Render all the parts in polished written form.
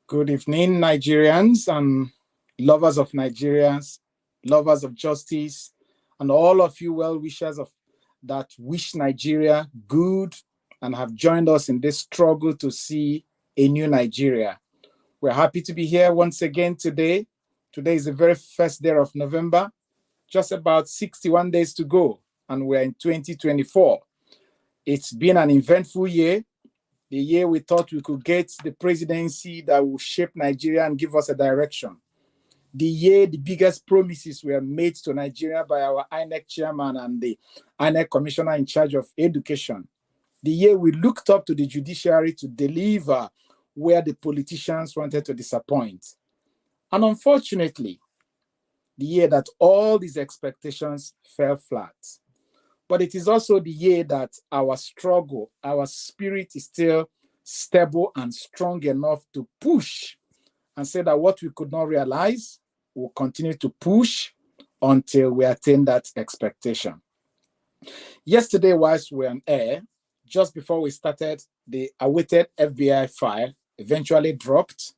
Good evening, Nigerians and lovers of Nigerians, lovers of justice, and all of you well wishers of that wish Nigeria good and have joined us in this struggle to see a new Nigeria. We're happy to be here once again today. Today is the very first day of November, just about 61 days to go, and we're in 2024. It's been an eventful year, the year we thought we could get the presidency that will shape Nigeria and give us a direction. The year the biggest promises were made to Nigeria by our INEC chairman and the INEC commissioner in charge of education. The year we looked up to the judiciary to deliver where the politicians wanted to disappoint. And unfortunately, the year that all these expectations fell flat. But it is also the year that our struggle, our spirit is still stable and strong enough to push and say that what we could not realize, we'll continue to push until we attain that expectation. Yesterday, whilst we were on air, just before we started, the awaited FBI file eventually dropped.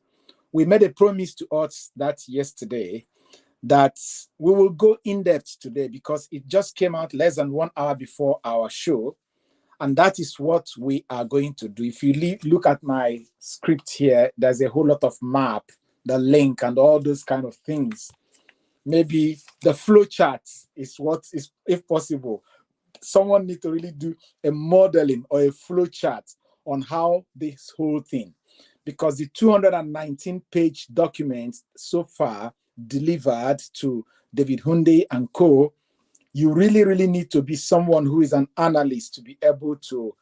We made a promise to us that yesterday that we will go in depth today because it just came out less than 1 hour before our show. And that is what we are going to do. If you look at my script here, there's a whole lot of map, the link, and all those kind of things. Maybe the flow chart is what is, if possible, someone need to really do a modeling or a flow chart on how this whole thing, because the 219-page document so far delivered to David Hunde and co, you really need to be someone who is an analyst to be able to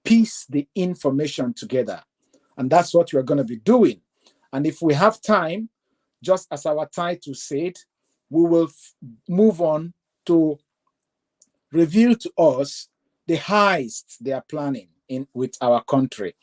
piece the information together. And that's what we're going to be doing. And if we have time, just as our title said, we will move on to reveal to us the heist they are planning with our country.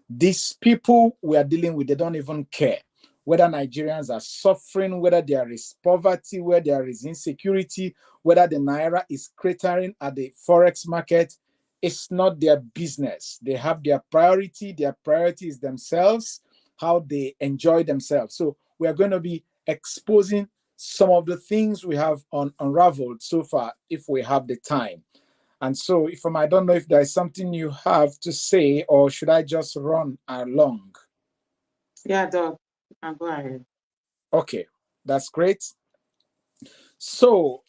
These people we are dealing with, they don't even care whether Nigerians are suffering, whether there is poverty, whether there is insecurity, whether the Naira is cratering at the Forex market. It's not their business. They have their priority. Their priority is themselves, how they enjoy themselves. So we are going to be exposing some of the things we have unraveled so far, if we have the time. And so, I don't know if there is something you have to say, or should I just run along? Yeah, Doc, I'll go ahead. Okay, that's great. So,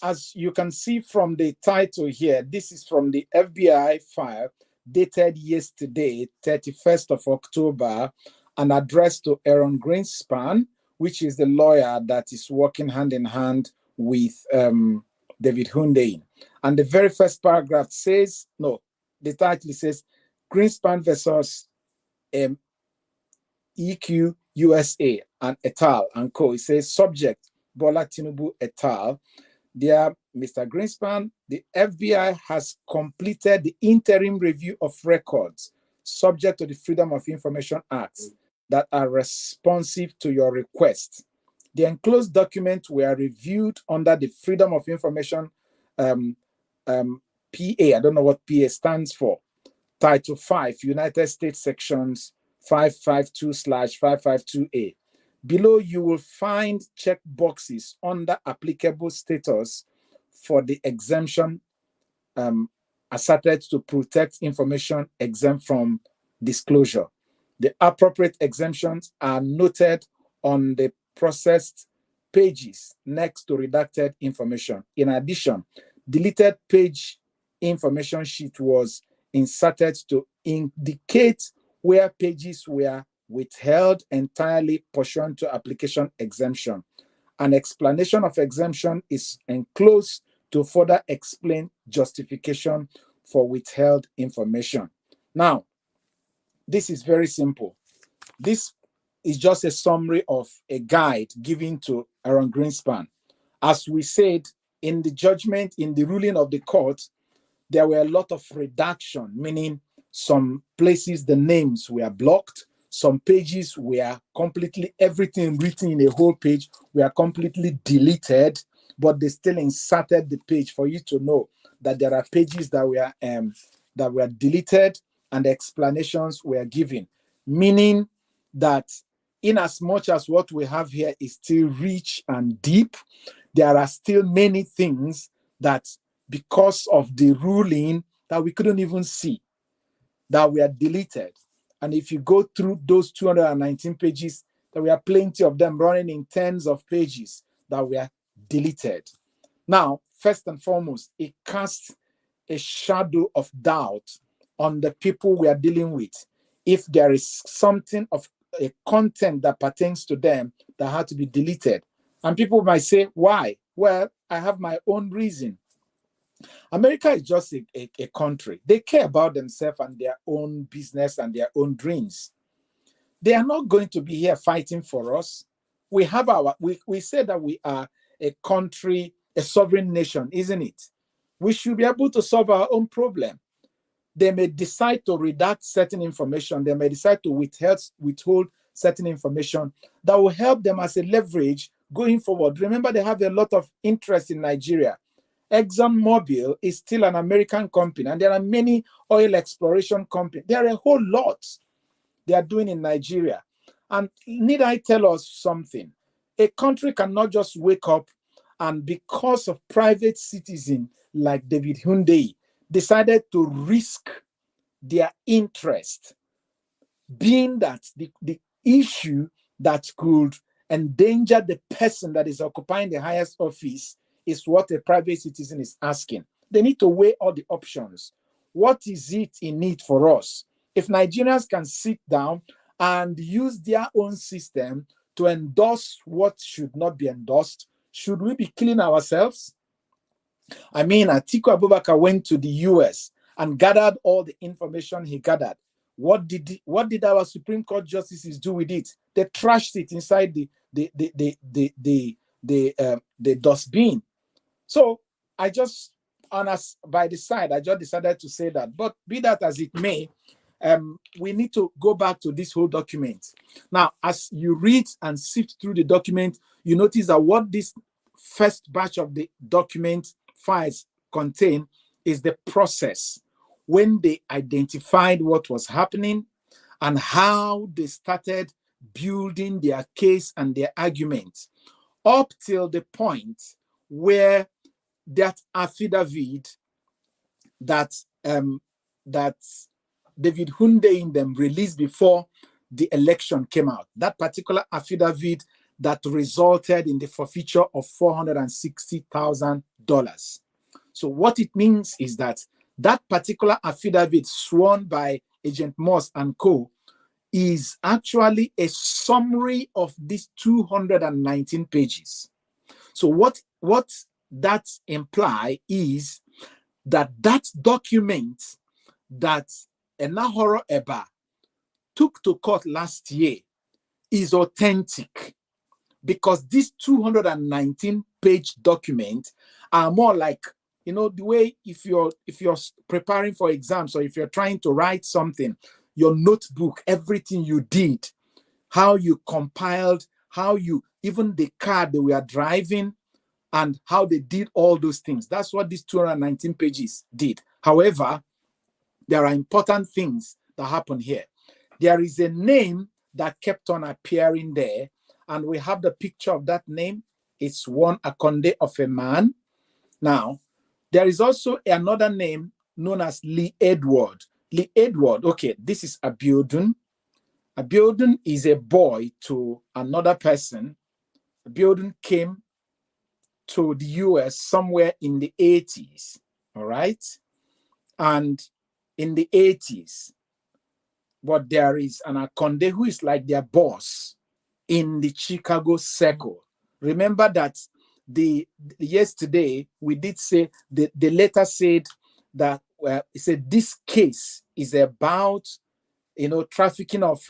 as you can see from the title here, this is from the FBI file dated yesterday, 31st of October, and addressed to Aaron Greenspan, which is the lawyer that is working hand in hand with David Hunde. And the very first paragraph says, no, the title says, Greenspan versus EQ USA and et al. And co. It says, subject, Bola Tinubu et al. Dear Mr. Greenspan, the FBI has completed the interim review of records subject to the Freedom of Information Act that are responsive to your request. The enclosed documents were reviewed under the Freedom of Information PA. I don't know what PA stands for. Title 5, United States Sections 552/552A. Below, you will find check boxes under applicable status for the exemption asserted to protect information exempt from disclosure. The appropriate exemptions are noted on the processed pages next to redacted information. In addition, deleted page information sheet was inserted to indicate where pages were withheld entirely pursuant to application exemption. An explanation of exemption is enclosed to further explain justification for withheld information. Now, this is very simple. This is just a summary of a guide given to Aaron Greenspan. As we said, in the judgment, in the ruling of the court, there were a lot of redaction, meaning some places the names were blocked, some pages were completely, everything written in a whole page were completely deleted, but they still inserted the page for you to know that there are pages that were deleted and explanations were given, meaning that in as much as what we have here is still rich and deep, there are still many things that, because of the ruling, that we couldn't even see, that were deleted. And if you go through those 219 pages, there were plenty of them running in tens of pages that were deleted. Now, first and foremost, it casts a shadow of doubt on the people we are dealing with. If there is something of a content that pertains to them that had to be deleted. And people might say, why? Well, I have my own reason. America is just a country. They care about themselves and their own business and their own dreams. They are not going to be here fighting for us. We have we say that we are a country, a sovereign nation, isn't it? We should be able to solve our own problem. They may decide to redact certain information. They may decide to withhold certain information that will help them as a leverage going forward. Remember, they have a lot of interest in Nigeria. ExxonMobil is still an American company, and there are many oil exploration companies. There are a whole lot they are doing in Nigeria. And need I tell us something? A country cannot just wake up and, because of private citizen like David Hyundai, decided to risk their interest, being that the issue that could endanger the person that is occupying the highest office is what a private citizen is asking. They need to weigh all the options. What is it in it for us? If Nigerians can sit down and use their own system to endorse what should not be endorsed, should we be killing ourselves? I mean, Atiku Abubakar went to the US and gathered all the information he gathered. What did our Supreme Court justices do with it? They trashed it inside the dustbin. So I just, by the side, I just decided to say that. But be that as it may, we need to go back to this whole document. Now, as you read and sift through the document, you notice that what this first batch of the document files contain is the process when they identified what was happening and how they started building their case and their argument up till the point where that affidavit that that David Hyundai in them released before the election came out, that particular affidavit that resulted in the forfeiture of $460,000. So what it means is that that particular affidavit sworn by Agent Moss and Co. is actually a summary of these 219 pages. So what that implies is that document that Enahoro Eba took to court last year is authentic, because this 219-page document are more like, the way if you're preparing for exams, or if you're trying to write something, your notebook, everything you did, how you compiled, how you, even the car they were driving, and how they did all those things. That's what these 219 pages did. However, there are important things that happen here. There is a name that kept on appearing there, and we have the picture of that name. It's one Akonde of a man. Now, there is also another name known as Lee Edward. Lee Edward, okay, this is Abiodun. Abiodun is a boy to another person. Abiodun came to the US somewhere in the 80s, all right? And in the 80s, but there is an Akonde who is like their boss in the Chicago circle. Remember that yesterday we did say, the letter said that, it said this case is about, trafficking of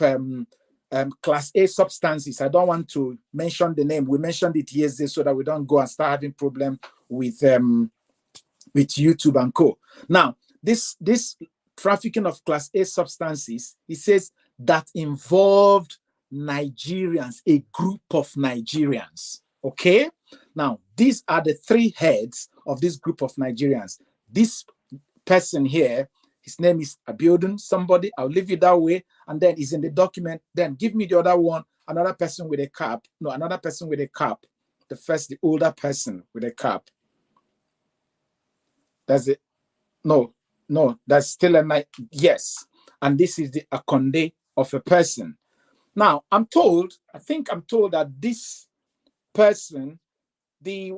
Class A substances. I don't want to mention the name. We mentioned it yesterday so that we don't go and start having problem with YouTube and co. Now, this trafficking of Class A substances, it says that involved Nigerians, a group of Nigerians. Okay? Now, these are the three heads of this group of Nigerians. This person here His name is Abiodun, somebody, I'll leave it that way. And then it's in the document. Then give me the other one, another person with a cap. No, another person with a cap. The older person with a cap. That's it. No, that's still a night. Yes. And this is the Akonde of a person. Now, I think I'm told that this person, the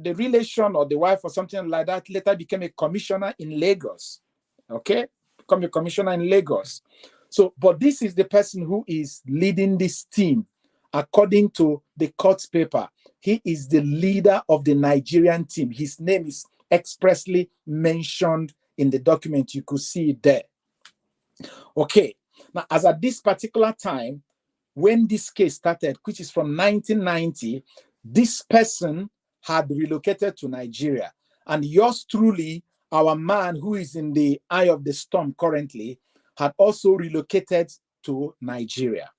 relation or the wife or something like that, later became a commissioner in Lagos. Okay? Become a commissioner in Lagos. So, but this is the person who is leading this team. According to the court paper, he is the leader of the Nigerian team. His name is expressly mentioned in the document. You could see it there. Okay. Now, as at this particular time, when this case started, which is from 1990, this person had relocated to Nigeria. And yours truly, our man who is in the eye of the storm currently, had also relocated to Nigeria.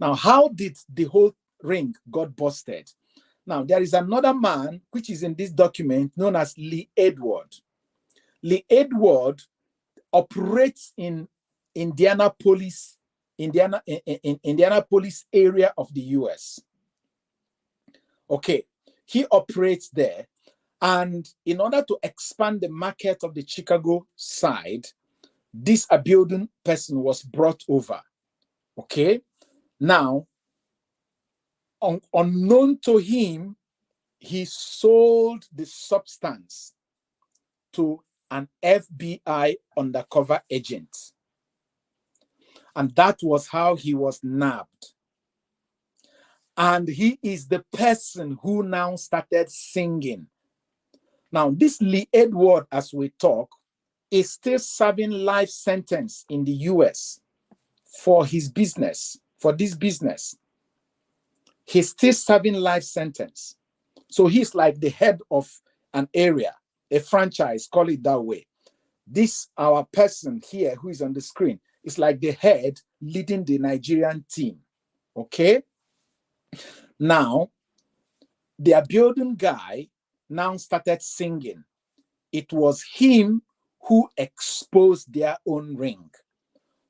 Now, how did the whole ring got busted? Now, there is another man, which is in this document, known as Lee Edward. Lee Edward operates in Indianapolis area of the US. Okay, he operates there. And in order to expand the market of the Chicago side, this Abiodun person was brought over. Okay, now, unknown to him, he sold the substance to an FBI undercover agent. And that was how he was nabbed. And he is the person who now started singing. Now, this Lee Edward, as we talk, is still serving life sentence in the US for his business, for this business. He's still serving life sentence. So he's like the head of an area, a franchise, call it that way. This, our person here who is on the screen, is like the head leading the Nigerian team. Okay? Now, the Abiodun guy now started singing. It was him who exposed their own ring.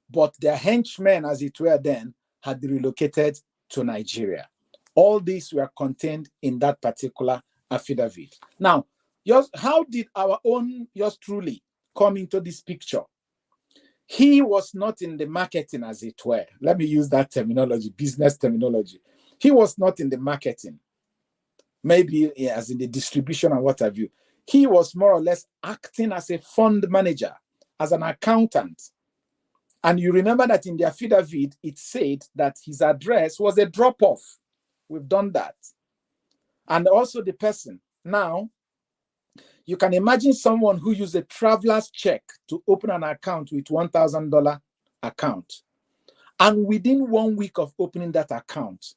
But their henchmen, as it were then, had relocated to Nigeria. All these were contained in that particular affidavit. Now, how did our own, yours truly, come into this picture? He was not in the marketing, as it were. Let me use that terminology, business terminology. He was not in the marketing, maybe as in the distribution and what have you. He was more or less acting as a fund manager, as an accountant. And you remember that in the affidavit, it said that his address was a drop-off. We've done that. And also the person. Now, you can imagine someone who used a traveler's check to open an account with $1,000 account. And within 1 week of opening that account,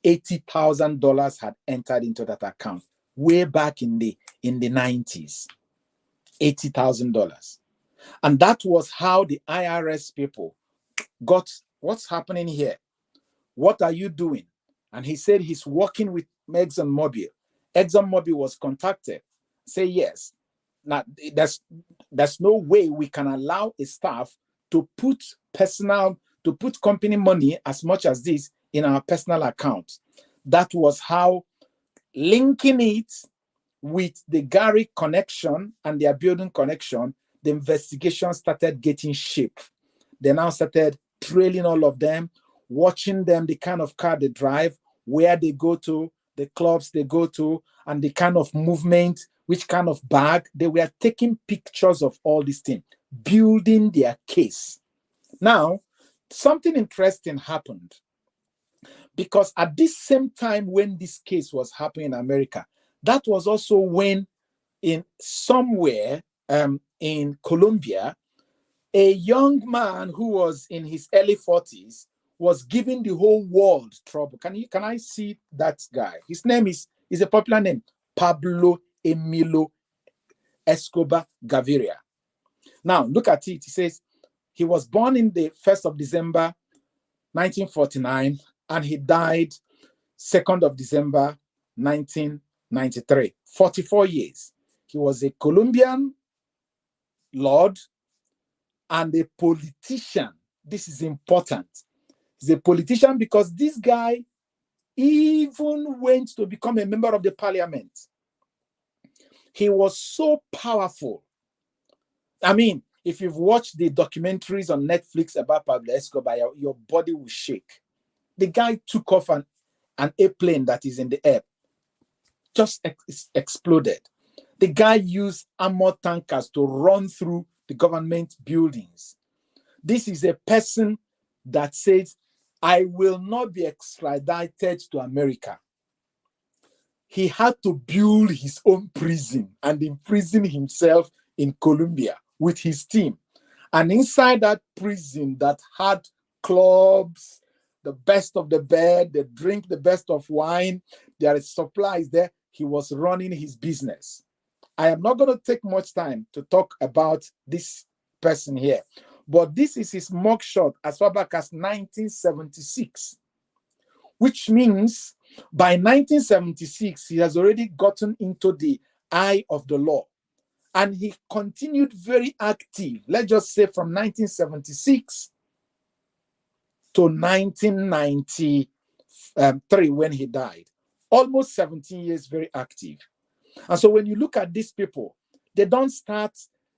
$80,000 had entered into that account way back in the 90s. $80,000. And that was how the IRS people got, what's happening here? What are you doing? And he said he's working with ExxonMobil. ExxonMobil was contacted. Say yes. Now, there's no way we can allow a staff to put company money as much as this in our personal account. That was how, linking it with the Gary connection and the Abiodun connection, the investigation started getting shape. They now started trailing all of them, watching them, the kind of car they drive, where they go to, the clubs they go to, and the kind of movement, which kind of bag. They were taking pictures of all these things, building their case. Now, something interesting happened. Because at this same time when this case was happening in America, that was also when in somewhere in Colombia, a young man who was in his early 40s was giving the whole world trouble. Can I see that guy? His name is a popular name, Pablo Emilio Escobar Gaviria. Now, look at it. He says he was born in the 1st of December, 1949, and he died 2nd of December, 1993. 44 years. He was a Colombian lord, and a politician. This is important. He's a politician because this guy even went to become a member of the parliament. He was so powerful. I mean, if you've watched the documentaries on Netflix about Pablo Escobar, your body will shake. The guy took off an airplane that is in the air, just exploded. The guy used armored tankers to run through the government buildings. This is a person that says, I will not be extradited to America. He had to build his own prison and imprison himself in Colombia with his team. And inside that prison that had clubs, the best of the bed, they drink the best of wine, there is supplies there, he was running his business. I am not going to take much time to talk about this person here, but this is his mugshot as far back as 1976, which means by 1976, he has already gotten into the eye of the law. And he continued very active, let's just say from 1976 to 1993 when he died. Almost 17 years very active. And so when you look at these people, they don't start,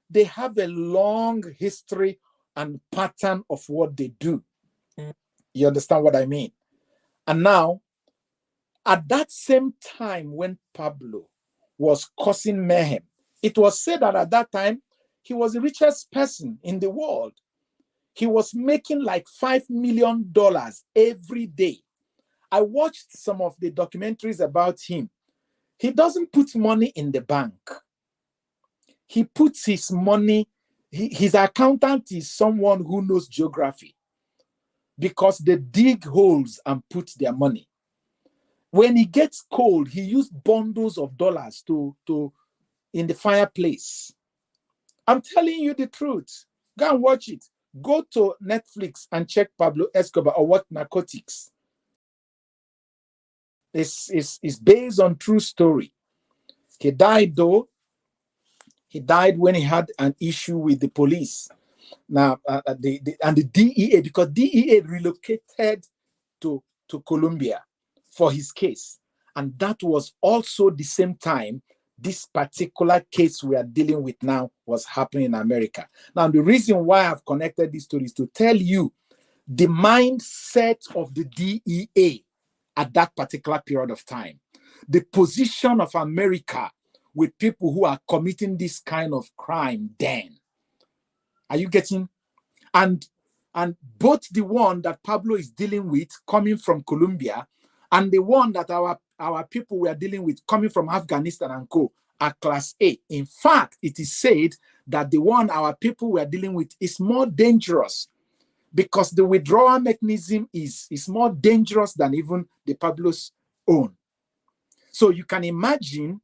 they have a long history and pattern of what they do. You understand what I mean? And now, at that same time when Pablo was causing mayhem, it was said that at that time, he was the richest person in the world. He was making like $5 million every day. I watched some of the documentaries about him. He doesn't put money in the bank. He puts his money, his accountant is someone who knows geography because they dig holes and put their money. When he gets cold, he used bundles of dollars to in the fireplace. I'm telling you the truth. Go and watch it. Go to Netflix and check Pablo Escobar or What Narcotics. It's based on true story. He died though. He died when he had an issue with the police. Now, the DEA, because DEA relocated to Colombia for his case. And that was also the same time this particular case we are dealing with now was happening in America. Now, the reason why I've connected this story is to tell you the mindset of the DEA at that particular period of time, the position of America with people who are committing this kind of crime then. Are you getting? And both the one that Pablo is dealing with coming from Colombia and the one that our people were dealing with coming from Afghanistan and co are class A. In fact, it is said that the one our people were dealing with is more dangerous because the withdrawal mechanism is more dangerous than even the Pablo's own. So you can imagine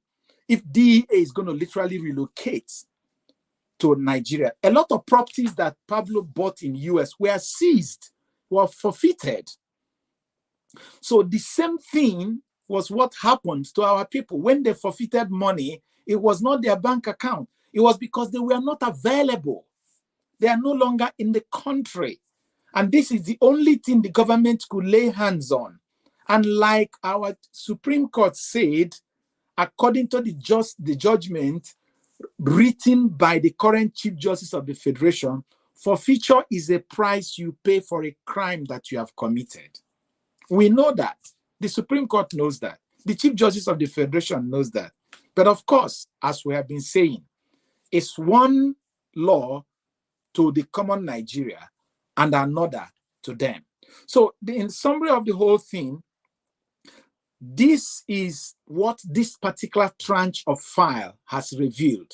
if DEA is going to literally relocate to Nigeria, a lot of properties that Pablo bought in US were seized, were forfeited. So the same thing was what happened to our people. When they forfeited money, it was not their bank account. It was because they were not available. They are no longer in the country. And this is the only thing the government could lay hands on. And like our Supreme Court said, according to the judgment written by the current Chief Justice of the Federation, forfeiture is a price you pay for a crime that you have committed. We know that. The Supreme Court knows that. The Chief Justice of the Federation knows that. But of course, as we have been saying, it's one law to the common Nigeria and another to them. So in summary of the whole thing, this is what this particular tranche of file has revealed.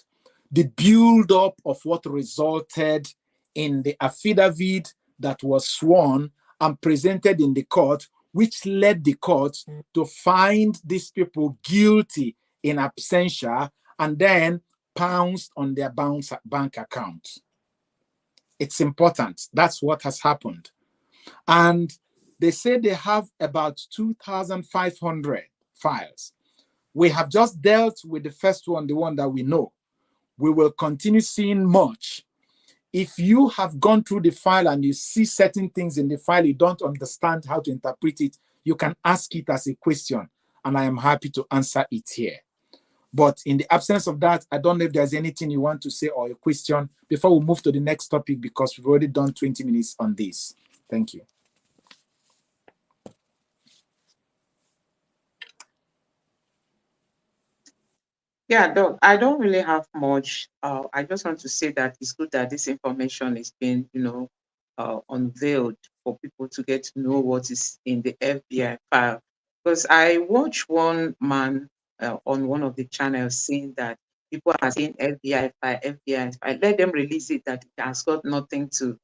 The build-up of what resulted in the affidavit that was sworn and presented in the court, which led the court to find these people guilty in absentia and then pounced on their bank account. It's important. That's what has happened. And they say they have about 2,500 files. We have just dealt with the first one, the one that we know. We will continue seeing much. If you have gone through the file and you see certain things in the file, you don't understand how to interpret it, you can ask it as a question, and I am happy to answer it here. But in the absence of that, I don't know if there's anything you want to say or a question before we move to the next topic, because we've already done 20 minutes on this. Thank you. Yeah, Doc, I don't really have much. I just want to say that it's good that this information is being, unveiled for people to get to know what is in the FBI file. Because I watched one man on one of the channels saying that people are saying FBI file, FBI file. Let them release it, that it has got nothing to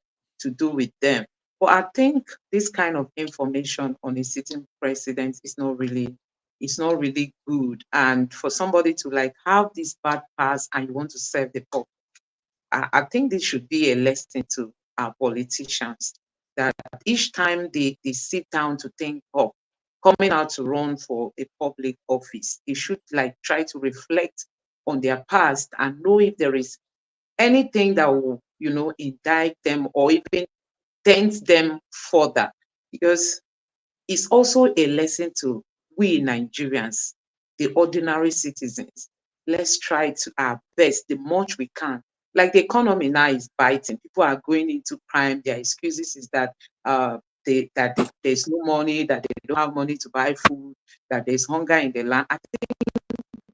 do with them. But I think this kind of information on a sitting president is not really, it's not really good. And for somebody to like have this bad past and you want to serve the public, I think this should be a lesson to our politicians, that each time they sit down to think of coming out to run for a public office, they should like try to reflect on their past and know if there is anything that will, indict them or even dent them further. Because it's also a lesson to we Nigerians, the ordinary citizens. Let's try to our best, the much we can. Like the economy now is biting. People are going into crime. Their excuses is that there's no money, that they don't have money to buy food, that there's hunger in the land. I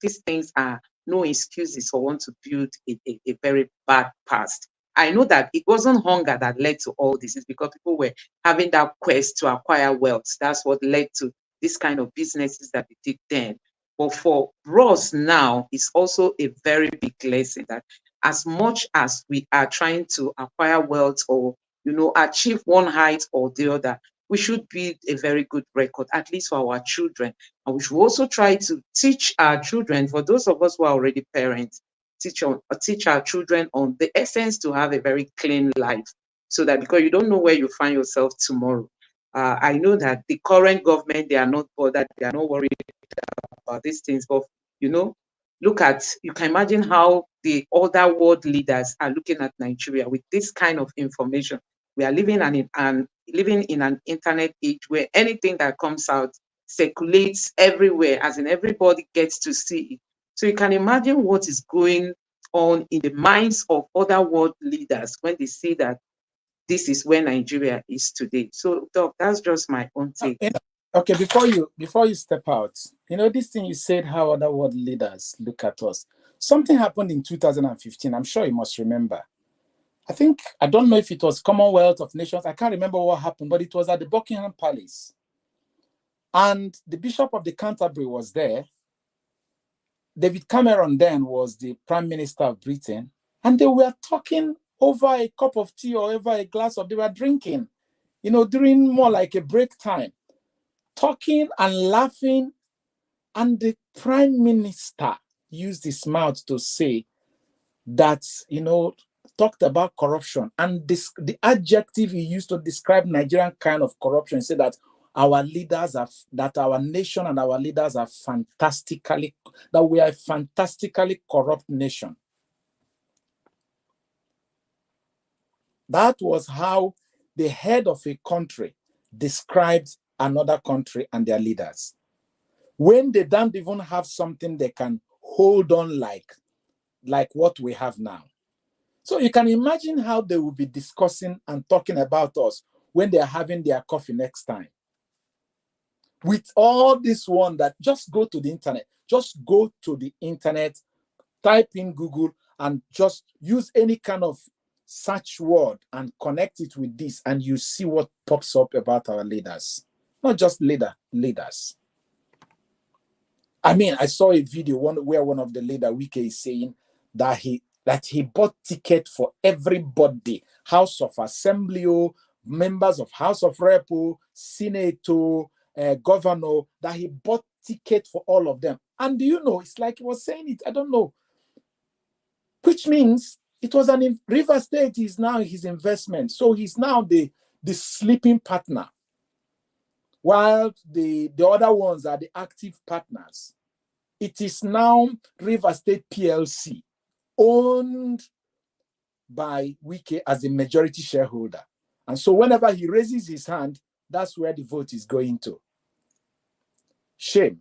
these things are no excuses for one to build a very bad past. I know that it wasn't hunger that led to all this. It's because people were having that quest to acquire wealth. That's what led to this kind of businesses that we did then. But for us now, it's also a very big lesson that as much as we are trying to acquire wealth or achieve one height or the other, we should build a very good record, at least for our children. And we should also try to teach our children, for those of us who are already parents, teach our children on the essence to have a very clean life. So that, because you don't know where you find yourself tomorrow. I know that the current government, they are not bothered, they are not worried about these things. But you can imagine how the other world leaders are looking at Nigeria with this kind of information. We are living living in an internet age where anything that comes out circulates everywhere, as in everybody gets to see it. So you can imagine what is going on in the minds of other world leaders when they see that this is where Nigeria is today. So, Doc, that's just my own take. Okay, before you step out, this thing you said, how other world leaders look at us. Something happened in 2015. I'm sure you must remember. I don't know if it was Commonwealth of Nations. I can't remember what happened, but it was at the Buckingham Palace. And the Bishop of the Canterbury was there. David Cameron then was the Prime Minister of Britain. And they were talking over a cup of tea or over a glass of, they were drinking, during more like a break time, talking and laughing. And the Prime Minister used his mouth to say that, talked about corruption. And the adjective he used to describe Nigerian kind of corruption, said that our nation and our leaders are that we are a fantastically corrupt nation. That was how the head of a country described another country and their leaders. When they don't even have something they can hold on like what we have now. So you can imagine how they will be discussing and talking about us when they're having their coffee next time. With all this one, that just go to the internet, type in Google and just use any kind of search word and connect it with this, and you see what pops up about our leaders. Not just leaders. I mean, I saw a video where one of the leader, Wike, is saying that he bought ticket for everybody, House of Assembly, members of House of Rep, Senate, governor, that he bought ticket for all of them. And it's like he was saying it, I don't know, which means it was River State is now his investment. So he's now the sleeping partner, while the other ones are the active partners. It is now River State PLC, owned by Wike as the majority shareholder. And so whenever he raises his hand, that's where the vote is going to. Shame.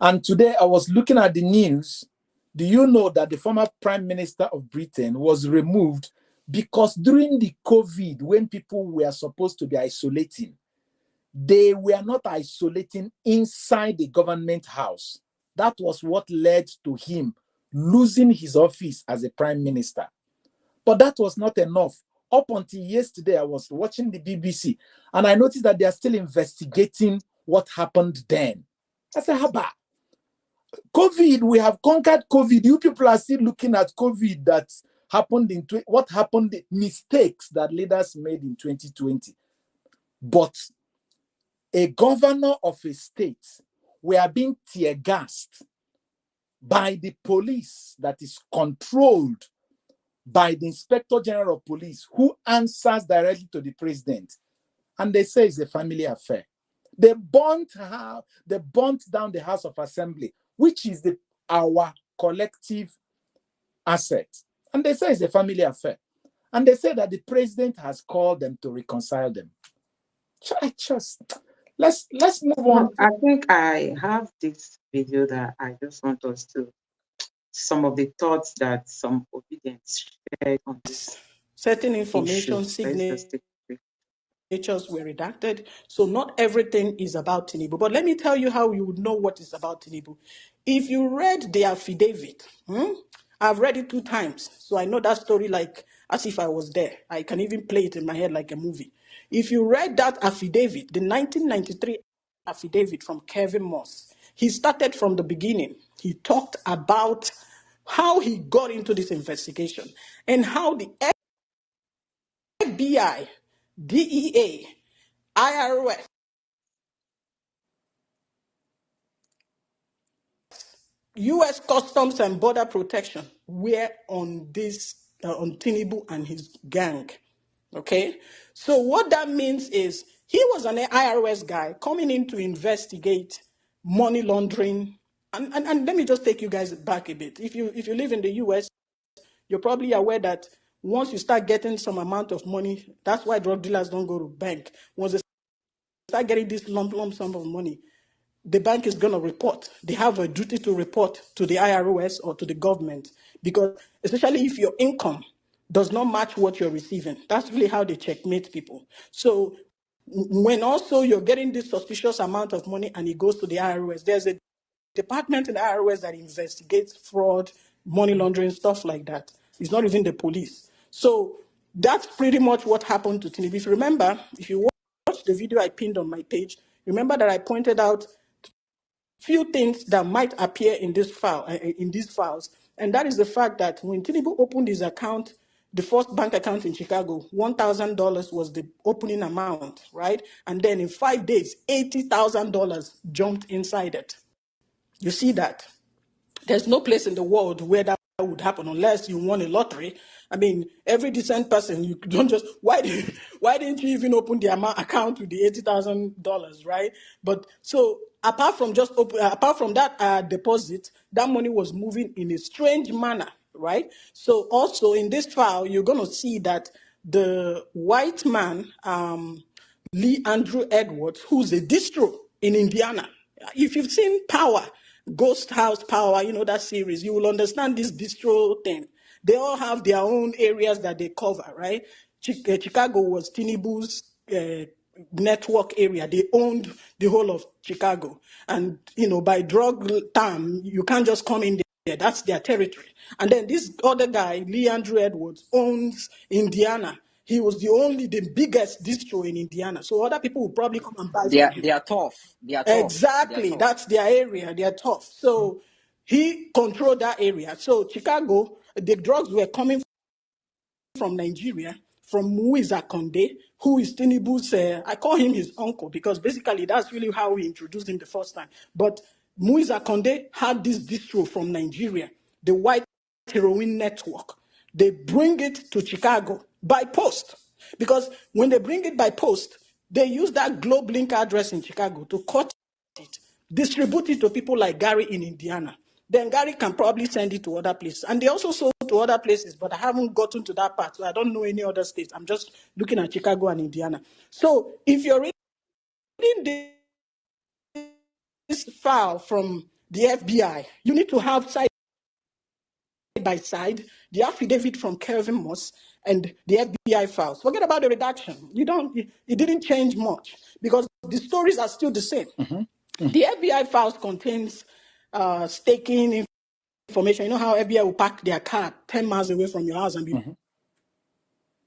And today I was looking at the news. Do you know that the former Prime Minister of Britain was removed because during the COVID, when people were supposed to be isolating, they were not isolating inside the government house. That was what led to him losing his office as a prime minister. But that was not enough. Up until yesterday, I was watching the BBC and I noticed that they are still investigating what happened then. I said, Haba, COVID, we have conquered COVID. You people are still looking at COVID that happened what happened, the mistakes that leaders made in 2020. But a governor of a state were being tear gassed by the police that is controlled by the Inspector General of Police, who answers directly to the president. And they say it's a family affair. They burnt down the House of Assembly, which is our collective asset. And they say it's a family affair. And they say that the president has called them to reconcile them. Let's move on. I think I have this video that I just want us to, some of the thoughts that some obedience shared on this certain information issue. signatures were redacted. So not everything is about Tinubu. But let me tell you how you would know what is about Tinubu. If you read the affidavit, I've read it 2 times. So I know that story like as if I was there. I can even play it in my head like a movie. If you read that affidavit, the 1993 affidavit from Kevin Moss, he started from the beginning. He talked about how he got into this investigation and how the FBI, DEA, IRS, U.S. Customs and Border Protection were on this, on Tinubu and his gang. Okay? So what that means is he was an IRS guy coming in to investigate money laundering. And let me just take you guys back a bit. If you live in the U.S., you're probably aware that once you start getting some amount of money, that's why drug dealers don't go to bank. Once they start getting this lump sum of money, the bank is going to report. They have a duty to report to the IRS or to the government, because especially if your income does not match what you're receiving, that's really how they checkmate people. So when also you're getting this suspicious amount of money and it goes to the IRS, there's a department in the IRS that investigates fraud, money laundering, stuff like that. It's not even the police. So that's pretty much what happened to Tinubu. If you remember, if you watch the video I pinned on my page, remember that I pointed out few things that might appear in this file, in these files, and that is the fact that when Tinubu opened his account, the first bank account in Chicago, $1,000 was the opening amount, right? And then in 5 days, $80,000 jumped inside it. You see that? There's no place in the world where that would happen unless you won a lottery. I mean, every decent person, you don't just, why didn't you even open the account with the $80,000, right? But so apart from that deposit, that money was moving in a strange manner, right? So also in this file, you're going to see that the white man, Lee Andrew Edwards, who's a distro in Indiana. If you've seen Power, Ghost House Power, you know that series, you will understand this distro thing. They all have their own areas that they cover, right? Chicago was Tinubu's network area. They owned the whole of Chicago. And, by drug term, you can't just come in there. That's their territory. And then this other guy, Lee Andrew Edwards, owns Indiana. He was the biggest distro in Indiana. So other people will probably come and buy from him. They are tough. Exactly. That's their area. They are tough. So he controlled that area. So Chicago, the drugs were coming from Nigeria, from Muiza Konde, who is Tinubu's, I call him his uncle because basically that's really how we introduced him the first time. But Muiza Konde had this distro from Nigeria, the White Heroin Network. They bring it to Chicago by post, because when they bring it by post, they use that Globe Link address in Chicago to cut it, distribute it to people like Gary in Indiana. then Gary can probably send it to other places. And they also sold to other places, but I haven't gotten to that part. So I don't know any other states. I'm just looking at Chicago and Indiana. So if you're reading this file from the FBI, you need to have side by side the affidavit from Kelvin Moss and the FBI files. Forget about the redaction. It didn't change much because the stories are still the same. The FBI files contains staking information. You know how FBI will park their car 10 miles away from your house and be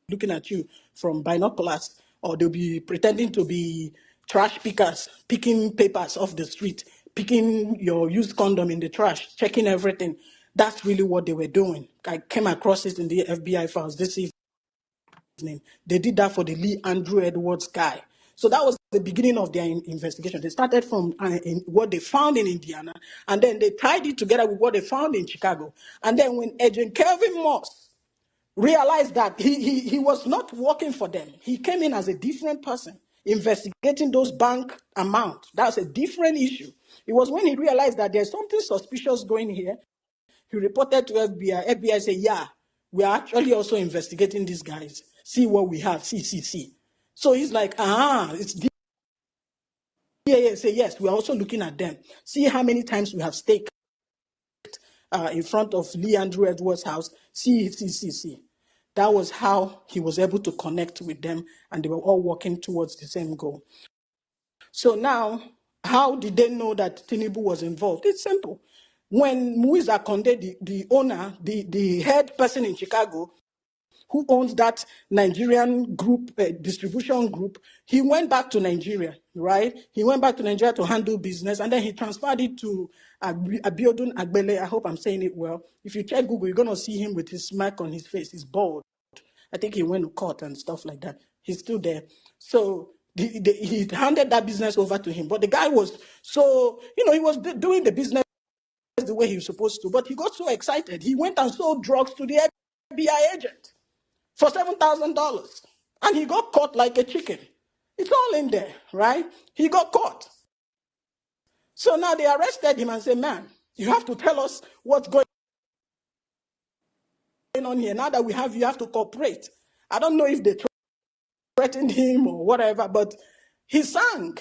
looking at you from binoculars, or they'll be pretending to be trash pickers, picking papers off the street, picking your used condom in the trash, checking everything. That's really what they were doing. I came across it in the FBI files this evening. They did that for the Lee Andrew Edwards guy. So that was the beginning of their investigation. They started from what they found in Indiana, and then they tied it together with what they found in Chicago. And then when Agent Kelvin Moss realized that he was not working for them, he came in as a different person, investigating those bank amounts. That's a different issue. It was when he realized that there's something suspicious going here. He reported to FBI. FBI said, yeah, we are actually also investigating these guys. See what we have. See. So he's like, it's DIA. Say, yes, we are also looking at them. See how many times we have staked in front of Lee Andrew Edwards' house. See. That was how he was able to connect with them, and they were all working towards the same goal. So now, how did they know that Tinubu was involved? It's simple. When Muiza Konde, the owner, the head person in Chicago, who owns that Nigerian group, distribution group, he went back to Nigeria, right? He went back to Nigeria to handle business, and then he transferred it to Abiodun Agbele. I hope I'm saying it well. If you check Google, you're going to see him with his smirk on his face. He's bald. I think he went to court and stuff like that. He's still there. So he handed that business over to him. But the guy was he was doing the business the way he was supposed to. But he got so excited. He went and sold drugs to the FBI agent for $7,000. And he got caught like a chicken. It's all in there, right? He got caught. So now they arrested him and said, man, you have to tell us what's going on here. Now that we have you have to cooperate. I don't know if they threatened him or whatever, but he sang.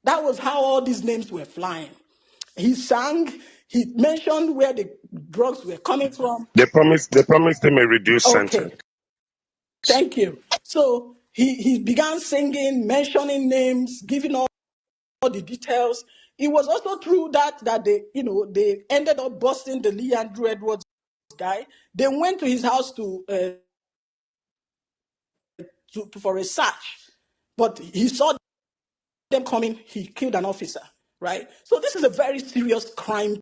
That was how all these names were flying. He sang, he mentioned where the drugs were coming from. They promised him a reduced sentence. Okay, thank you. So he began singing, mentioning names, giving all the details. It was also true that they ended up busting the Lee Andrew Edwards guy. They went to his house for a search, but he saw them coming. He killed an officer, right? So this is a very serious crime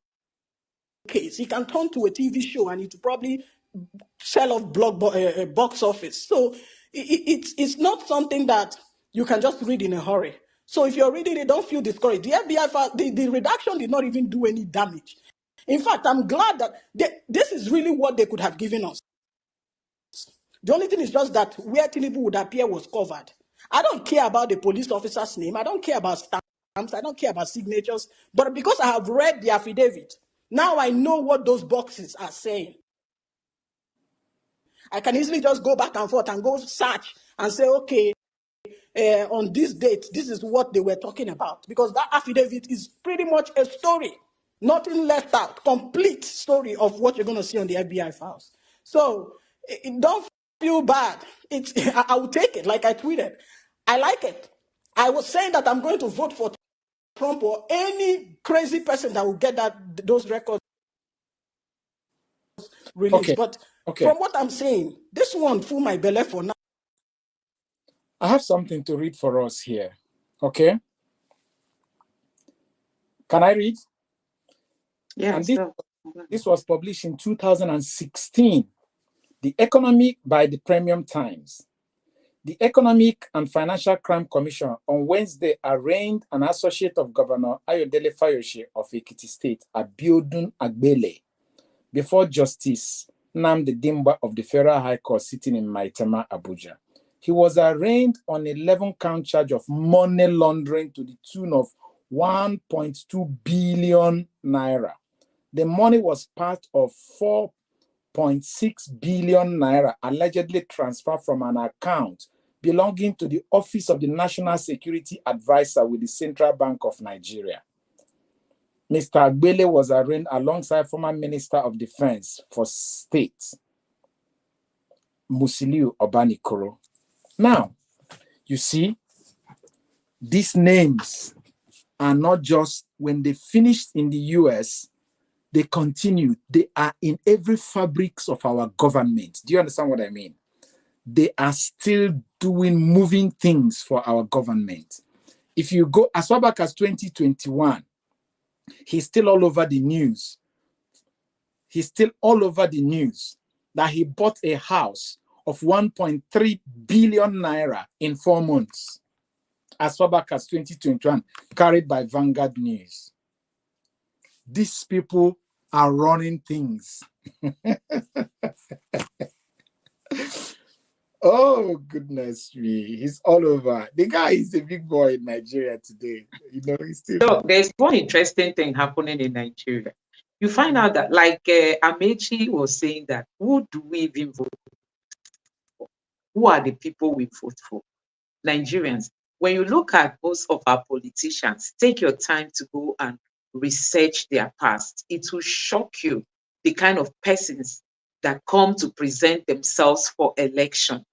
case. He can turn to a TV show and it will probably sell off box office. So it's not something that you can just read in a hurry. So if you're reading it, don't feel discouraged. The FBI, the redaction did not even do any damage. In fact, I'm glad that this is really what they could have given us. The only thing is just that where Tinubu would appear was covered. I don't care about the police officer's name. I don't care about stamps. I don't care about signatures. But because I have read the affidavit, now I know what those boxes are saying. I can easily just go back and forth and go search and say, okay, on this date, this is what they were talking about. Because that affidavit is pretty much a story. Nothing left out. Complete story of what you're going to see on the FBI files. So don't feel bad. I will take it, like I tweeted. I like it. I was saying that I'm going to vote for Trump or any crazy person that will get those records released. But from what I'm saying, this one fool my belly for now. I have something to read for us here. Okay? Can I read? Yes. And this was published in 2016. The Economic by the Premium Times. The Economic and Financial Crime Commission on Wednesday arraigned an associate of Governor Ayodele Fayose of Ekiti State, Abiodun Agbele, before Justice Nnamdi Dimba of the Federal High Court sitting in Maitama, Abuja. He was arraigned on an 11-count charge of money laundering to the tune of 1.2 billion naira. The money was part of 4.6 billion naira allegedly transferred from an account belonging to the Office of the National Security Advisor with the Central Bank of Nigeria. Mr. Agbele was arraigned alongside former Minister of Defense for State, Musiliu Obanikoro. Now, you see, these names are not just when they finished in the US, they continue. They are in every fabrics of our government. Do you understand what I mean? They are still doing moving things for our government. If you go as far back as 2021, he's still all over the news. He's still all over the news that he bought a house of 1.3 billion naira in 4 months. As far back as 2021, carried by Vanguard News. These people are running things. Oh, goodness me. He's all over. The guy is a big boy in Nigeria today. You know, he's still... So there's one interesting thing happening in Nigeria. You find out that, like Amechi was saying, that who do we even vote for? Who are the people we vote for? Nigerians. When you look at most of our politicians, take your time to go and research their past. It will shock you the kind of persons that come to present themselves for election.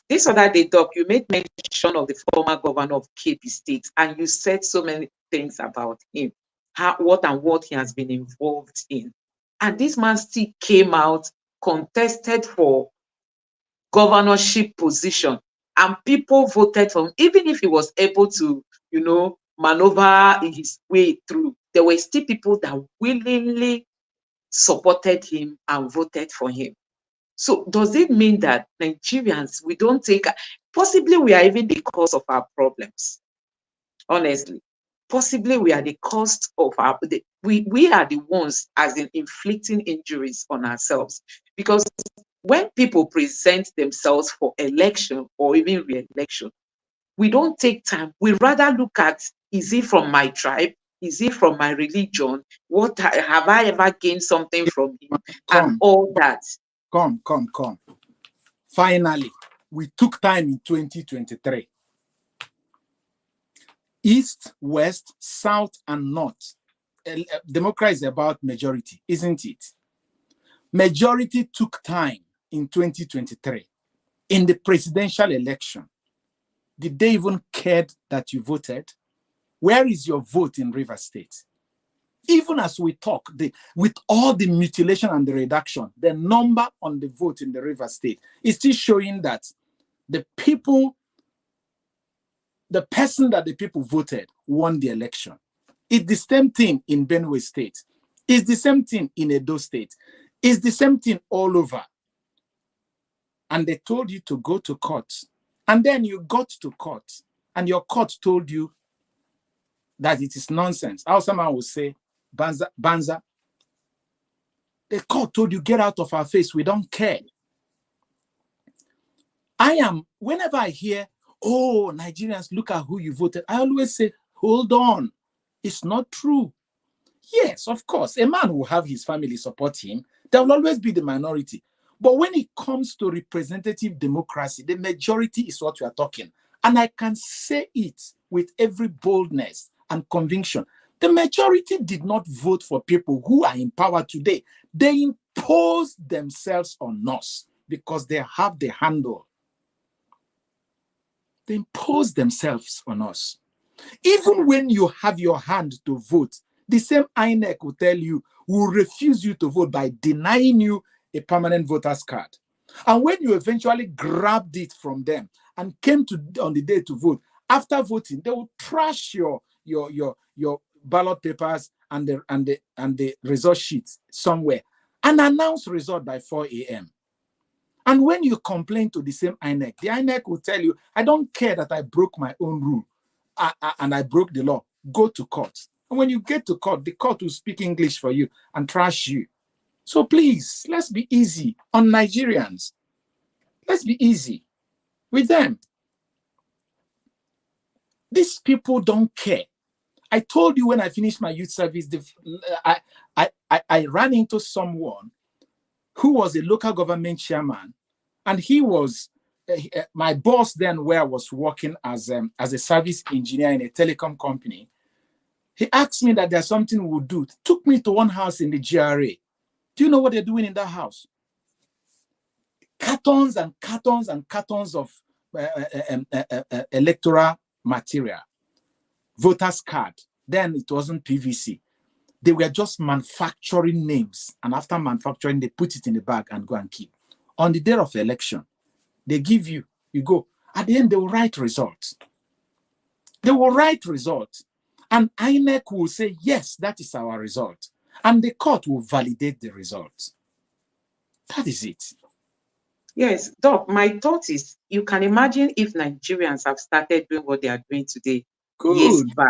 This other day, Doc, you made mention of the former governor of Kebbi State, and you said so many things about him, what he has been involved in. And this man still came out, contested for governorship position, and people voted for him. Even if he was able to, maneuver his way through, there were still people that willingly supported him and voted for him. So does it mean that Nigerians, we don't take, possibly we are even the cause of our problems, honestly. Possibly we are the cause of we are the ones as in inflicting injuries on ourselves. Because when people present themselves for election or even re-election, we don't take time. We rather look at, is he from my tribe? Is he from my religion? What have I ever gained something from him? And all that. Come. Finally, we took time in 2023. East, West, South, and North. Democracy is about majority, isn't it? Majority took time in 2023. In the presidential election, did they even care that you voted? Where is your vote in Rivers State? Even as we talk, with all the mutilation and the reduction, the number on the vote in the Rivers State is still showing that the person that the people voted won the election. It's the same thing in Benue State. It's the same thing in Edo State. It's the same thing all over. And they told you to go to court. And then you got to court. And your court told you that it is nonsense. How someone will say, Banza. The court told you, get out of our face. We don't care. Whenever I hear, oh, Nigerians, look at who you voted, I always say, hold on. It's not true. Yes, of course, a man will have his family support him. There will always be the minority. But when it comes to representative democracy, the majority is what we are talking. And I can say it with every boldness and conviction. The majority did not vote for people who are in power today. They imposed themselves on us because they have the handle. They impose themselves on us. Even when you have your hand to vote, the same INEC will tell you, will refuse you to vote by denying you a permanent voter's card. And when you eventually grabbed it from them and came on the day to vote, after voting, they will trash your ballot papers and the result sheets somewhere and announce result by 4 a.m. And when you complain to the same INEC, the INEC will tell you, I don't care that I broke my own rule and I broke the law. Go to court. And when you get to court, the court will speak English for you and trash you. So please, let's be easy on Nigerians. Let's be easy with them. These people don't care. I told you when I finished my youth service, I ran into someone who was a local government chairman, and he was my boss then, where I was working as a service engineer in a telecom company. He asked me that there's something we'll do. Took me to one house in the GRA. Do you know what they're doing in that house? Cartons and cartons and cartons of electoral material, voters card. Then it wasn't PVC. They were just manufacturing names, and after manufacturing, they put it in the bag and go and keep. On the day of election, they give you, you go. At the end, they will write results. They will write results. And INEC will say, yes, that is our result. And the court will validate the results. That is it. Yes, Doc, my thought is, you can imagine if Nigerians have started doing what they are doing today years back.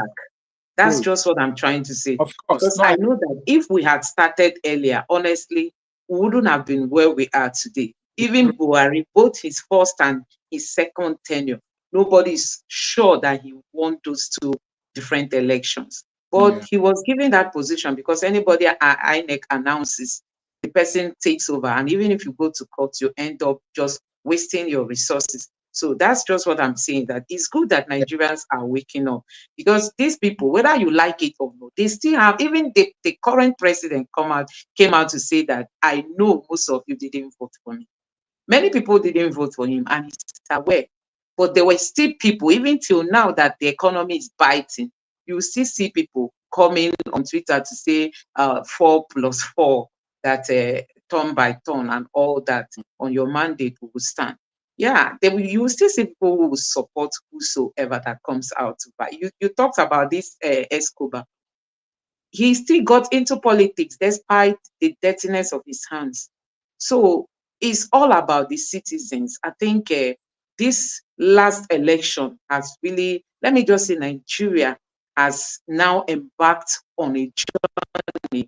That's just what I'm trying to say. Of course. Because I know that if we had started earlier, honestly, we wouldn't have been where we are today. Even Buhari, both his first and his second tenure, nobody's sure that he won those two different elections. But he was given that position because anybody INEC announces, the person takes over. And even if you go to court, you end up just wasting your resources. So that's just what I'm saying, that it's good that Nigerians are waking up, because these people, whether you like it or not, they still have, even the current president came out to say that, I know most of you didn't vote for me. Many people didn't vote for him, and he's aware. But there were still people, even till now that the economy is biting, you still see people coming on Twitter to say 4+4, that turn by turn and all that, on your mandate will stand. Yeah, you will still see people who will support whosoever that comes out to buy. You talked about this Escobar. He still got into politics despite the dirtiness of his hands. So it's all about the citizens. I think this last election has really, let me just say, Nigeria has now embarked on a journey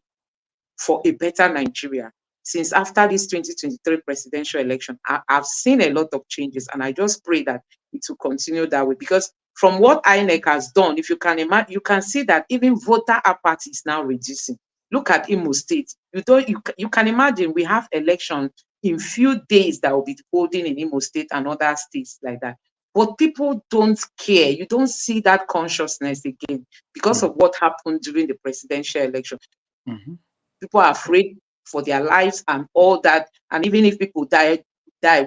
for a better Nigeria. Since after this 2023 presidential election, I've seen a lot of changes, and I just pray that it will continue that way. Because from what INEC has done, if you can imagine, you can see that even voter apathy is now reducing. Look at Imo State. You can imagine we have election in few days that will be holding in Imo State and other states like that. But people don't care. You don't see that consciousness again because of what happened during the presidential election. People are afraid for their lives and all that. And even if people die,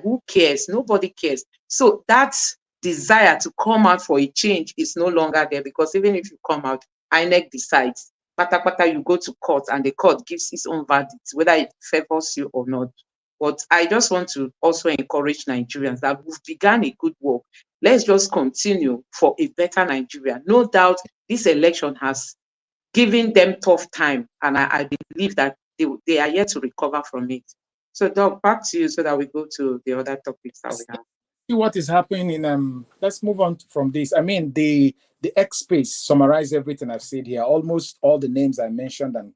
who cares? Nobody cares. So that desire to come out for a change is no longer there, because even if you come out, INEC decides. You go to court, and the court gives its own verdict, whether it favors you or not. But I just want to also encourage Nigerians that we've begun a good work. Let's just continue for a better Nigeria. No doubt this election has giving them tough time, and I believe that they are yet to recover from it. So, Doc, back to you so that we go to the other topics that we have. See what is happening in let's move on from this. I mean, the X space summarize everything I've said here. Almost all the names I mentioned and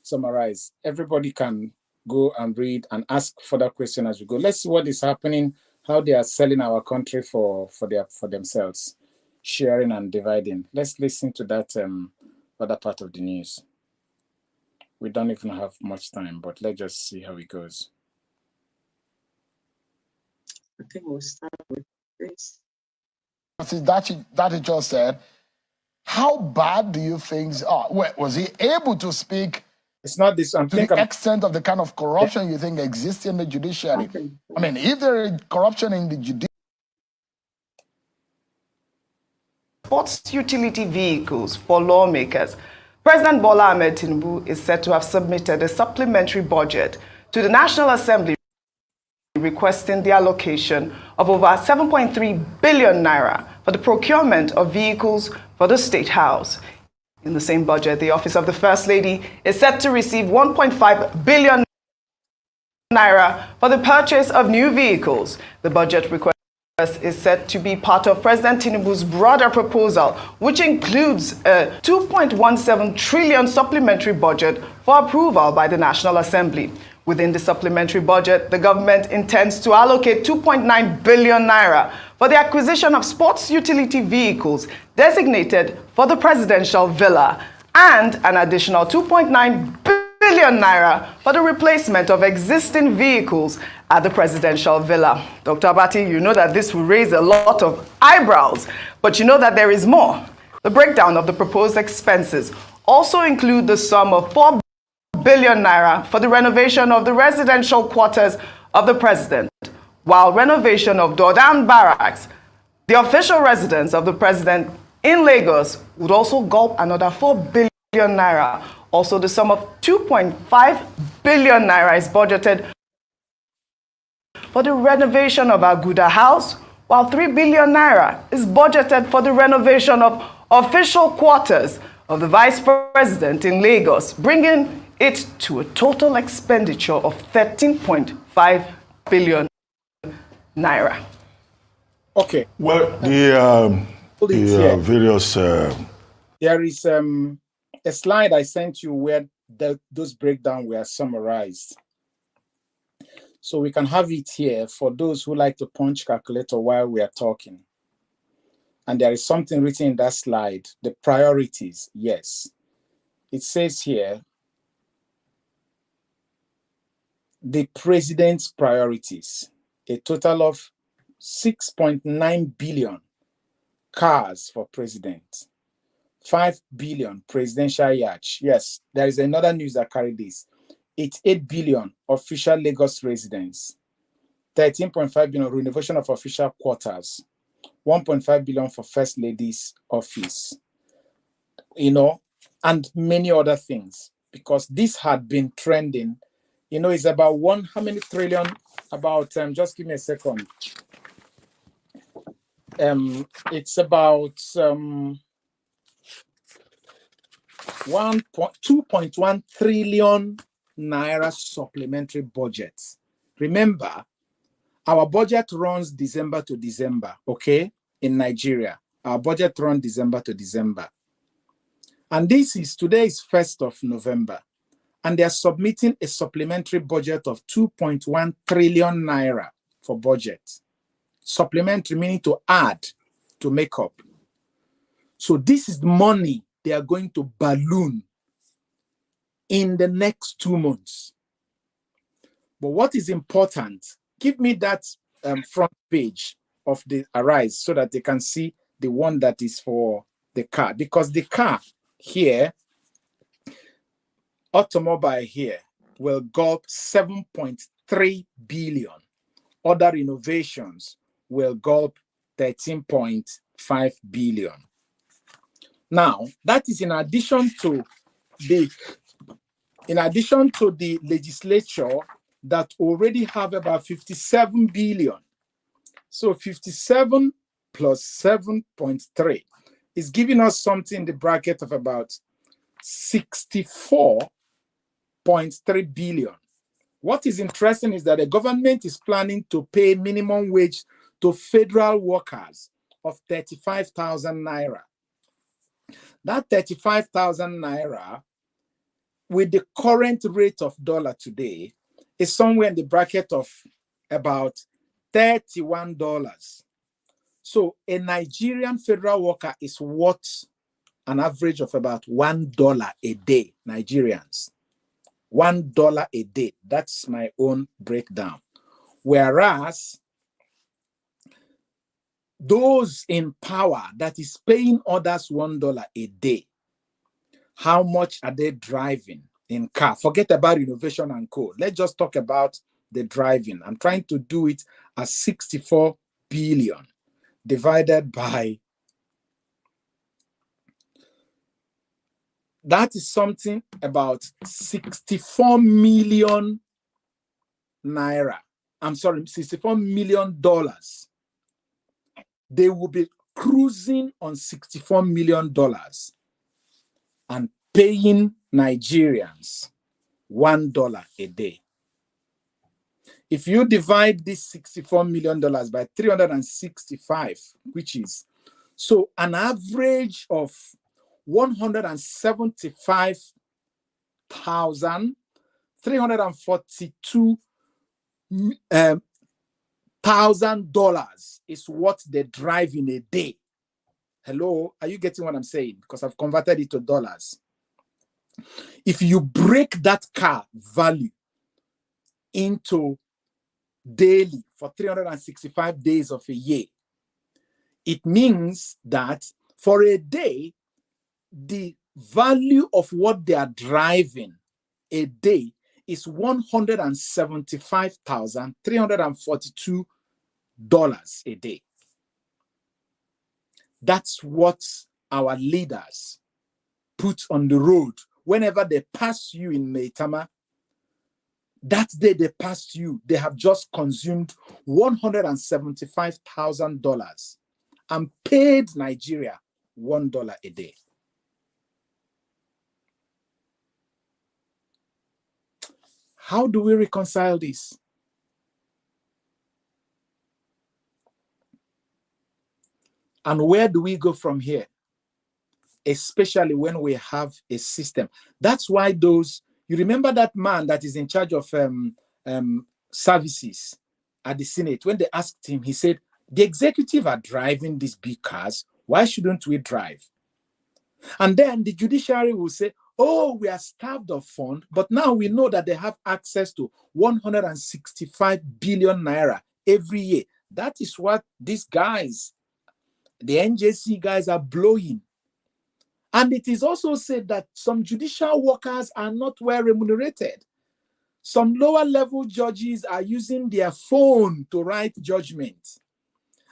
summarize. Everybody can go and read and ask further questions as we go. Let's see what is happening, how they are selling our country for themselves, sharing and dividing. Let's listen to that other part of the news. We don't even have much time, but let's just see how it goes. I think we'll start with this. That he just said, how bad do you think? Was he able to speak? It's not this. To the extent of the kind of corruption you think exists in the judiciary. I mean, if there is corruption in the judiciary. Sports utility vehicles for lawmakers. President Bola Ahmed Tinubu is said to have submitted a supplementary budget to the National Assembly requesting the allocation of over 7.3 billion naira for the procurement of vehicles for the State House. In the same budget, the Office of the First Lady is set to receive 1.5 billion naira for the purchase of new vehicles. The budget request is said to be part of President Tinubu's broader proposal, which includes a 2.17 trillion supplementary budget for approval by the National Assembly. Within the supplementary budget, the government intends to allocate 2.9 billion naira for the acquisition of sports utility vehicles designated for the presidential villa, and an additional 2.9 billion naira for the replacement of existing vehicles at the presidential villa. Dr. Abati, you know that this will raise a lot of eyebrows, but you know that there is more. The breakdown of the proposed expenses also include the sum of 4 billion naira for the renovation of the residential quarters of the president, while renovation of Dodan Barracks, the official residence of the president in Lagos, would also gulp another 4 billion naira. Also, the sum of 2.5 billion naira is budgeted for the renovation of Aguda House, while 3 billion naira is budgeted for the renovation of official quarters of the vice president in Lagos, bringing it to a total expenditure of 13.5 billion naira. Okay. Well, various... There is a slide I sent you where those breakdowns were summarized. So we can have it here for those who like to punch calculator while we are talking. And there is something written in that slide, the priorities, yes. It says here, the president's priorities, a total of 6.9 billion cars for president, 5 billion presidential yacht. Yes, there is another news that carried this. It's 8 billion official Lagos residents, 13.5 billion renovation of official quarters, 1.5 billion for First Lady's office, and many other things, because this had been trending. It's about how many trillion? About, just give me a second. It's about 2.1 trillion naira supplementary budget. Remember, our budget runs December to December, okay? In Nigeria, our budget runs December to December. And today is 1st of November. And they're submitting a supplementary budget of 2.1 trillion naira for budget. Supplementary meaning to add, to make up. So this is the money they are going to balloon in the next 2 months. But what is important, give me that front page of the Arise so that they can see the one that is for the car. Because the car here, automobile here, will gulp 7.3 billion. Other innovations will gulp 13.5 billion. Now, that is in addition to the legislature that already have about 57 billion. So 57 plus 7.3 is giving us something in the bracket of about 64.3 billion. What is interesting is that the government is planning to pay minimum wage to federal workers of 35,000 naira. That 35,000 naira, with the current rate of dollar today, is somewhere in the bracket of about $31. So a Nigerian federal worker is worth an average of about $1 a day, Nigerians. $1 a day. That's my own breakdown. Whereas those in power that is paying others $1 a day, how much are they driving in car? Forget about innovation and co. Let's just talk about the driving. I'm trying to do it as 64 billion divided by, that is something about 64 million naira. I'm sorry, $64 million. They will be cruising on $64 million and paying Nigerians $1 a day. If you divide this $64 million by 365, which is, so an average of $175,342,000 is what they drive in a day. Hello, are you getting what I'm saying? Because I've converted it to dollars. If you break that car value into daily for 365 days of a year, it means that for a day, the value of what they are driving a day is $175,342 a day. That's what our leaders put on the road whenever they pass you in Maitama. That day they passed you, they have just consumed $175,000 and paid Nigeria $1 a day. How do we reconcile this? And where do we go from here? Especially when we have a system. That's why those, you remember that man that is in charge of services at the Senate, when they asked him, he said, the executive are driving these big cars. Why shouldn't we drive? And then the judiciary will say, oh, we are starved of funds, but now we know that they have access to 165 billion naira every year. That is what these guys, the NJC guys, are blowing. And it is also said that some judicial workers are not well remunerated. Some lower level judges are using their phone to write judgment.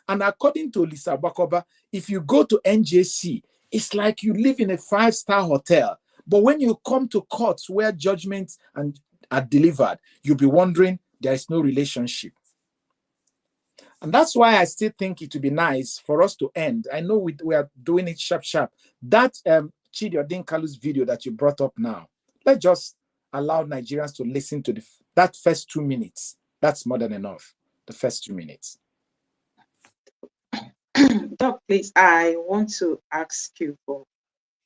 And according to Lisa Bakoba, if you go to NJC, it's like you live in a 5-star hotel. But when you come to courts where judgments are delivered, you'll be wondering there is no relationship. And that's why I still think it would be nice for us to end. I know we are doing it sharp. That Chidi Odinkalu's video that you brought up now, let's just allow Nigerians to listen to that first 2 minutes. That's more than enough, the first 2 minutes. Doc, please, I want to ask you for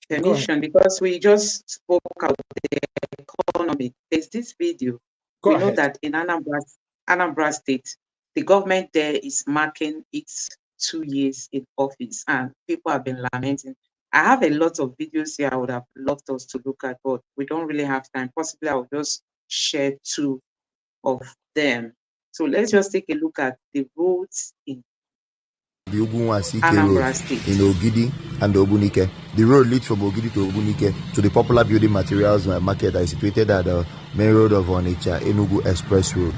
permission because we just spoke about the economy. There's this video. We know that in Anambra State, the government there is marking its 2 years in office, and people have been lamenting. I have a lot of videos here I would have loved us to look at, but we don't really have time. Possibly I will just share 2 of them. So let's just take a look at the roads in the Ogunwasike Anambra Road State. in Ogidi and Obunike. The road leads from Ogidi to Obunike to the popular building materials market that is situated at the main road of Onitsha Enugu Express Road.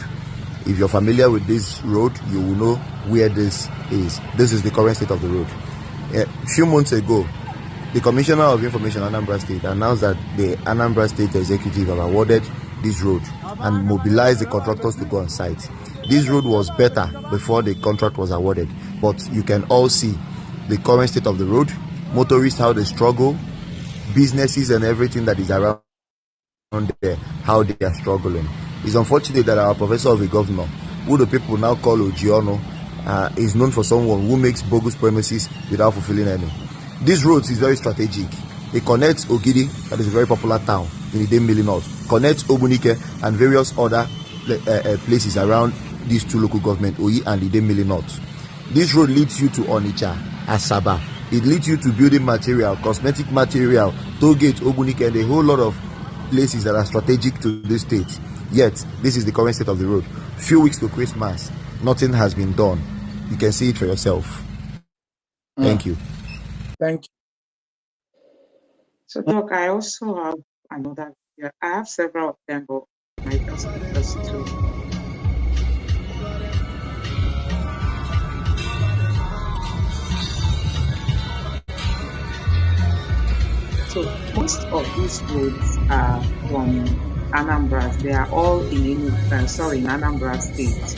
If you're familiar with this road, you will know where this is. This is the current state of the road. A few months ago, the Commissioner of Information Anambra State announced that the Anambra State Executive have awarded this road and mobilized the contractors to go on site. This road was better before the contract was awarded, but you can all see the current state of the road, motorists, how they struggle, businesses and everything that is around there, how they are struggling. It's unfortunate that our professor of a governor, who the people now call Ogiono, is known for someone who makes bogus premises without fulfilling any. This road is very strategic. It connects Ogidi, that is a very popular town in the Idemili North, connects Obunike and various other places around these 2 local governments, Oyi and Idemili North. This road leads you to Onitsha, Asaba. It leads you to building material, cosmetic material, toll gate, Obunike, and a whole lot of places that are strategic to this state. Yet, this is the current state of the road. Few weeks to Christmas, nothing has been done. You can see it for yourself. Thank you. Thank you. So, Doc, I also have another video. I have several of them, but I just pick just 2. So most of these roads are from Anambra. They are all in Anambra State.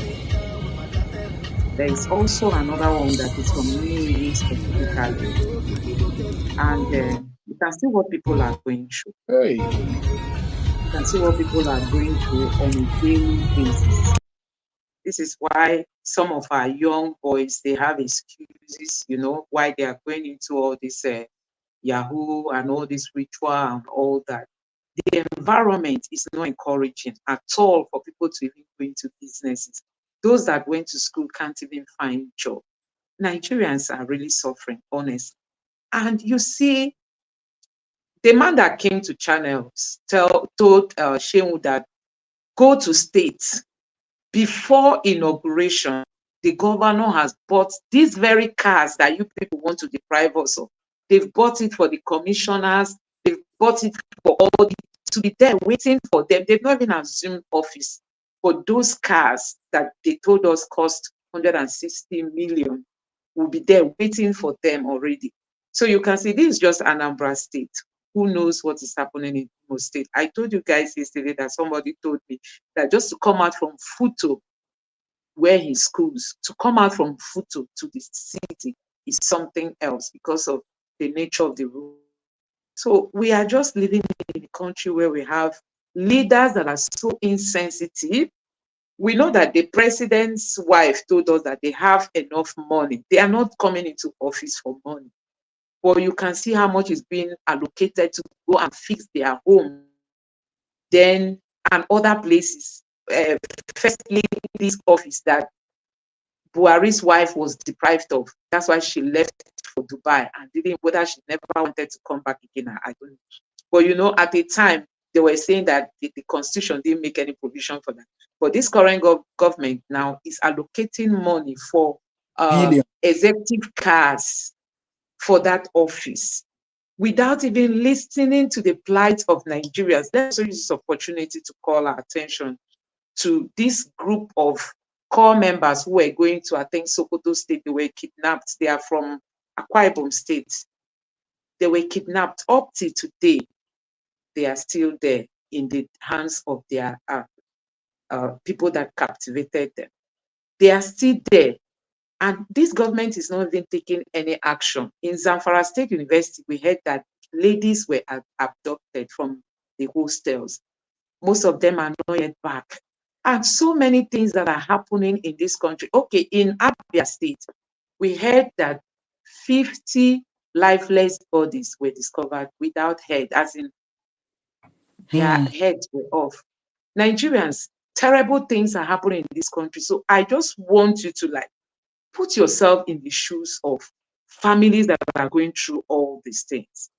There is also another one that is from Nigeri specifically. And you can see what people are going through. Hey. You can see what people are going through on a daily basis. This is why some of our young boys, they have excuses, why they are going into all this Yahoo and all this ritual and all that. The environment is not encouraging at all for people to even go into businesses. Those that went to school can't even find job. Nigerians are really suffering, honestly. And you see, the man that came to channels told Shehu that go to states before inauguration. The governor has bought these very cars that you people want to deprive us of. They've bought it for the commissioners. They've bought it for all the, to be there waiting for them. They've not even assumed office. But those cars that they told us cost 160 million will be there waiting for them already. So you can see this is just Anambra State. Who knows what is happening in Imo State? I told you guys yesterday that somebody told me that just to come out from Futo, where he schools, to come out from Futo to the city is something else because of the nature of the road. So we are just living in a country where we have leaders that are so insensitive. We know that the president's wife told us that they have enough money. They are not coming into office for money. But you can see how much is being allocated to go and fix their home. Then, and other places. Firstly, this office that Buhari's wife was deprived of. That's why she left for Dubai and didn't, whether she never wanted to come back again, I don't know. But you know, at the time, they were saying that the constitution didn't make any provision for that. But this current government now is allocating money for executive cars for that office without even listening to the plight of Nigerians. Let's use this opportunity to call our attention to this group of core members who were going to, I think, Sokoto State. They were kidnapped. They are from Akwa Ibom State. They were kidnapped. Up to today, they are still there in the hands of their people that captivated them. They are still there. And this government is not even taking any action. In Zamfara State University, we heard that ladies were abducted from the hostels. Most of them are not yet back. And so many things that are happening in this country. Okay, in Abia State, we heard that 50 lifeless bodies were discovered without head, as in their heads were off. Nigerians, terrible things are happening in this country. So I just want you to put yourself in the shoes of families that are going through all these things,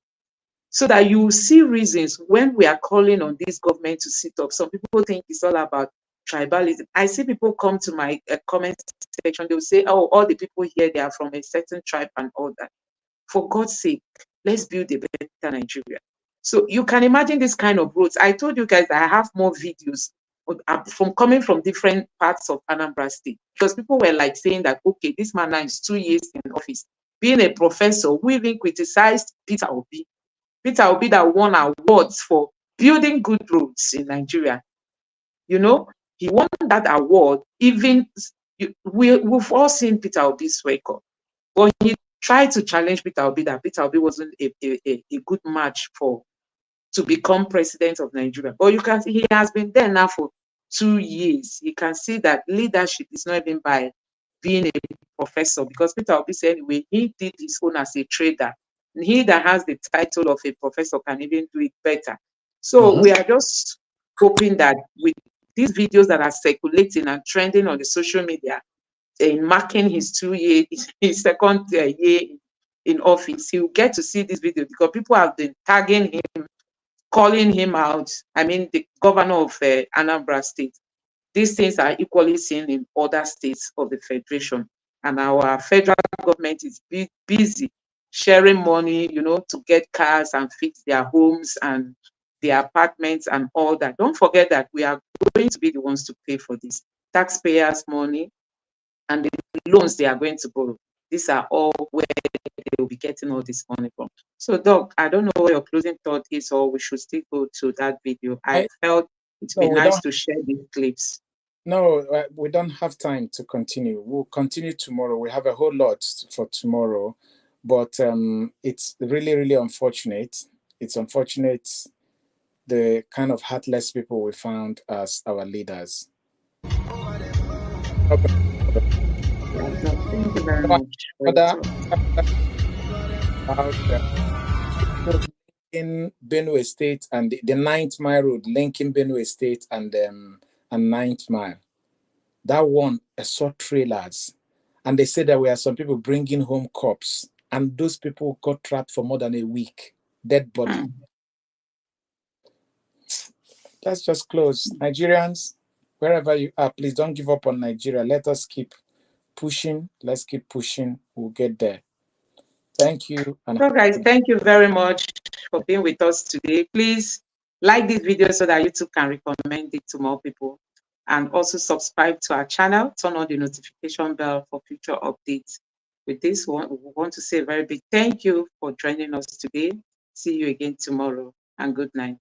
so that you see reasons when we are calling on this government to sit up. Some people think it's all about tribalism. I see people come to my comment section, they'll say, oh, all the people here, they are from a certain tribe and all that. For God's sake, let's build a better Nigeria. So you can imagine this kind of roads. I told you guys that I have more videos from coming from different parts of Anambra State, because people were saying that, okay, this man now is 2 years in office, being a professor who even criticized Peter Obi. Peter Obi that won awards for building good roads in Nigeria. You know, he won that award. Even we've all seen Peter Obi's record, but he tried to challenge Peter Obi that Peter Obi wasn't a good match to become president of Nigeria. But you can see he has been there now for 2 years. You can see that leadership is not even by being a professor, because Peter Obi said anyway, he did his own as a trader. And he that has the title of a professor can even do it better. So we are just hoping that with these videos that are circulating and trending on the social media, in marking his 2 years, his second year in office, he will get to see this video, because people have been tagging him, calling him out. I mean, the governor of Anambra State. These things are equally seen in other states of the federation, and our federal government is busy sharing money, to get cars and fix their homes and their apartments and all that. Don't forget that we are going to be the ones to pay for this. Taxpayers' money and the loans they are going to borrow. These are all where they will be getting all this money from. So, Doc, I don't know what your closing thought is, or we should still go to that video. I felt it'd be nice to share these clips. No, we don't have time to continue. We'll continue tomorrow. We have a whole lot for tomorrow, but it's really, really unfortunate. It's unfortunate the kind of heartless people we found as our leaders. Okay. Thank you very much. In Benue State and the 9th Mile Road, linking Benue State and 9th Mile. That one, I saw trailers, and they said there were some people bringing home corpses, and those people got trapped for more than a week. Dead body. let's just close. Nigerians, wherever you are, please don't give up on Nigeria. Let us keep pushing. Let's keep pushing. We'll get there. Thank you. And So guys, thank you very much for being with us today. Please like this video so that YouTube can recommend it to more people. And also subscribe to our channel, turn on the notification bell for future updates. With this one, we want to say a very big thank you for joining us today. See you again tomorrow, and good night.